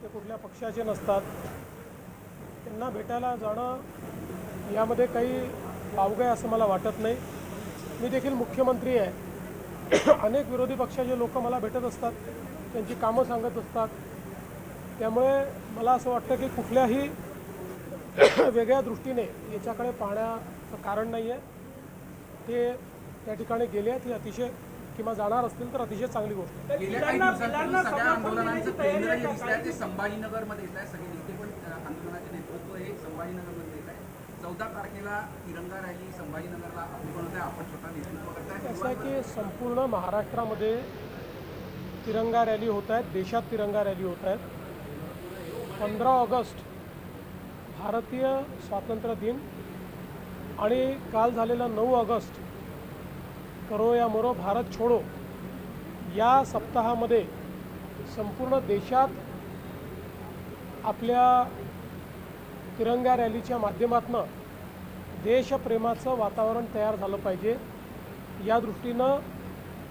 ते कुठल्या पक्षाचे नसतात, त्यांना भेटायला जाणं यामध्ये काही वावगं आहे असं मला वाटत नाही. मी देखील मुख्यमंत्री आहे. अनेक विरोधी पक्षाचे लोक मला भेटत असतात, त्यांची कामं सांगत असतात. त्यामुळे मला असं वाटतं की कुठल्याही वेगळ्या दृष्टीने याच्याकडे पाहण्याचं कारण नाही आहे. ते त्या ठिकाणी गेले आहेत, ही अतिशय किंवा जाणार असतील तर अतिशय चांगली गोष्ट आहे. गेल्या काही दिवसांपूर्वी सगळ्या आंदोलनांचं केंद्र जे दिसत आहे ते संभाजीनगरमध्ये येत आहे. सगळे नेते पण आंदोलनाचे नेतृत्व हे संभाजीनगरमध्ये येत आहे. 14 तारखेला तिरंगा रॅली संभाजीनगरला आपण स्वतः नेतृत्व करताय. असं आहे की संपूर्ण महाराष्ट्रामध्ये तिरंगा रॅली होत आहेत, देशात तिरंगा रॅली होत आहेत. 15 ऑगस्ट भारतीय स्वातंत्र्य दिन आणि काल झालेला 9 ऑगस्ट करो या मरो भारत छोडो या सप्ताहामध्ये संपूर्ण देशात आपल्या तिरंगा रॅलीच्या माध्यमातून देशप्रेमाचं वातावरण तयार झालं पाहिजे या दृष्टीनं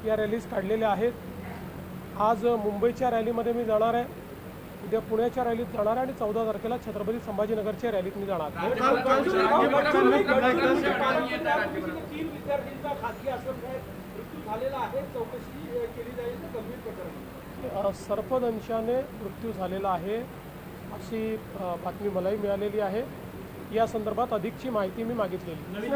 या रॅलीज काढलेल्या आहेत. आज मुंबईच्या रॅलीमध्ये मी जाणार आहे, उद्या पुण्याच्या रॅलीत जाणार आहे आणि 14 तारखेला छत्रपती संभाजीनगरच्या रॅलीत मी जाणार. 3 विद्यार्थ्यांचा खासगी आश्रमशाळेत मृत्यू झालेला आहे, चौकशी केली जाईल तर गंभीर प्रकरण. सर्पदंशाने मृत्यू झालेला आहे अशी बातमी मलाही मिळालेली आहे. या संदर्भात अधिकची माहिती मी मागितलेली.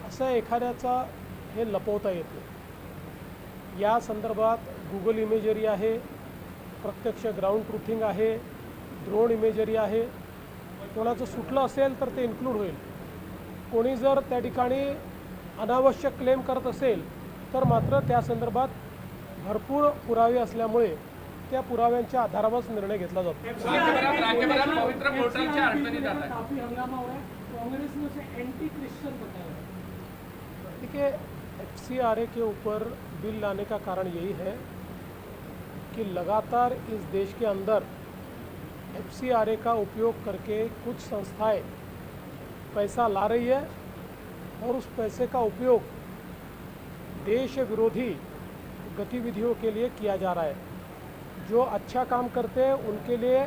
असं एखाद्याचा हे लपवता येत नाही. या संदर्भात गुगल इमेजरी आहे, प्रत्यक्ष ग्राउंड ट्रुथिंग आहे, ड्रोन इमेजरी आहे. कोणाचं सुटलं असेल तर ते इन्क्लूड होईल. कोणी जर त्या ठिकाणी अनावश्यक क्लेम करत असेल तर मात्र त्या संदर्भात भरपूर पुरावे असल्यामुळे त्या पुराव्यांच्या आधारावरच निर्णय घेतला जातो. काफी हंगामा हो रहा है, कांग्रेस में से एंटी क्रिश्चियन बताया. देखिए, FCRA के ऊपर बिल लाने का कारण यही है कि लगातार इस देश के अंदर FCRA का उपयोग करके कुछ संस्थाएं पैसा ला रही है और उस पैसे का उपयोग देश विरोधी गतिविधियों के लिए किया जा रहा है. जो अच्छा काम करते हैं उनके लिए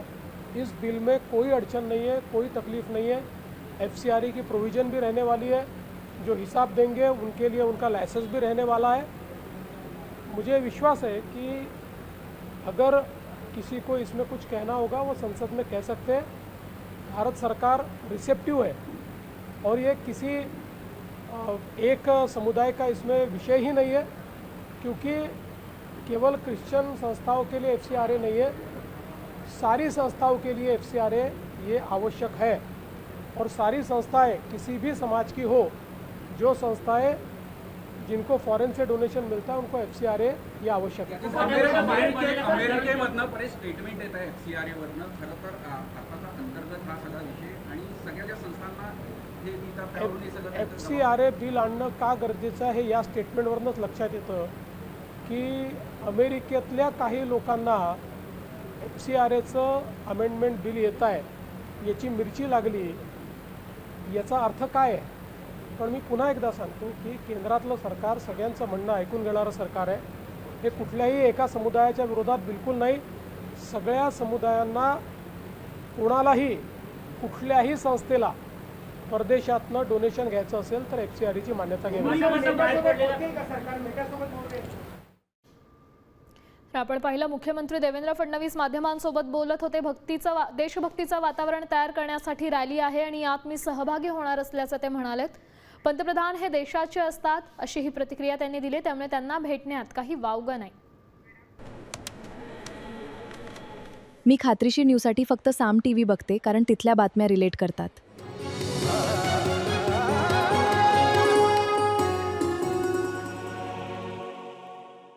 इस बिल में कोई अड़चन नहीं है, कोई तकलीफ़ नहीं है. FCRA की प्रोविज़न भी रहने वाली है. जो हिसाब देंगे उनके लिए उनका लाइसेंस भी रहने वाला है. मुझे विश्वास है कि अगर किसी को इसमें कुछ कहना होगा वो संसद में कह सकते हैं. भारत सरकार रिसेप्टिव है और ये किसी एक समुदाय का इसमें विषय ही नहीं है, क्योंकि केवल क्रिश्चियन संस्थाओं के लिए FCRA नहीं है, सारी संस्थाओं के लिए FCRA ये आवश्यक है. और सारी संस्थाएं किसी भी समाज की हो, जो संस्थाएं जिनको फॉरेन से डोनेशन मिलता है उनको FCRA ये आवश्यक है. अमेरिकेमधनं बरेच स्टेटमेंट येत आहे FCRA वरनं. खरं तर भारताचा अंतर्गत हा सगळा विषय आणि सगळ्या ज्या संस्थांना हे देतात त्यावरून हे सगळं FCRA बिल आणणं का गरजेचं आहे या स्टेटमेंटवरूनच लक्षात येतं की अमेरिकेतल्या काही लोकांना FCRAचं अमेंडमेंट बिल येत आहे याची मिरची लागली. याचा अर्थ काय आहे? पण मी पुन्हा एकदा सांगतो की केंद्रातलं सरकार सगळ्यांचं म्हणणं ऐकून घेणारं सरकार आहे. हे कुठल्याही एका समुदायाच्या विरोधात बिलकुल नाही. सगळ्या समुदायांना, कोणालाही कुठल्याही संस्थेला परदेशातनं डोनेशन घ्यायचं असेल तर FCRAची मान्यता घ्यावी. आपण पाहिलं, मुख्यमंत्री देवेंद्र फडणवीस माध्यमांसोबत बोलत होते. देशभक्तीचं वातावरण तयार करण्यासाठी रॅली आहे आणि यात मी सहभागी होणार असल्याचं ते म्हणालेत. पंतप्रधान हे देशाचे असतात अशी ही प्रतिक्रिया त्यांनी दिली. त्यामुळे त्यांना भेटण्यात काही वावगं नाही. मी खात्रीशीर न्यूजसाठी फक्त साम TV बघते, कारण तिथल्या बातम्या रिलेट करतात.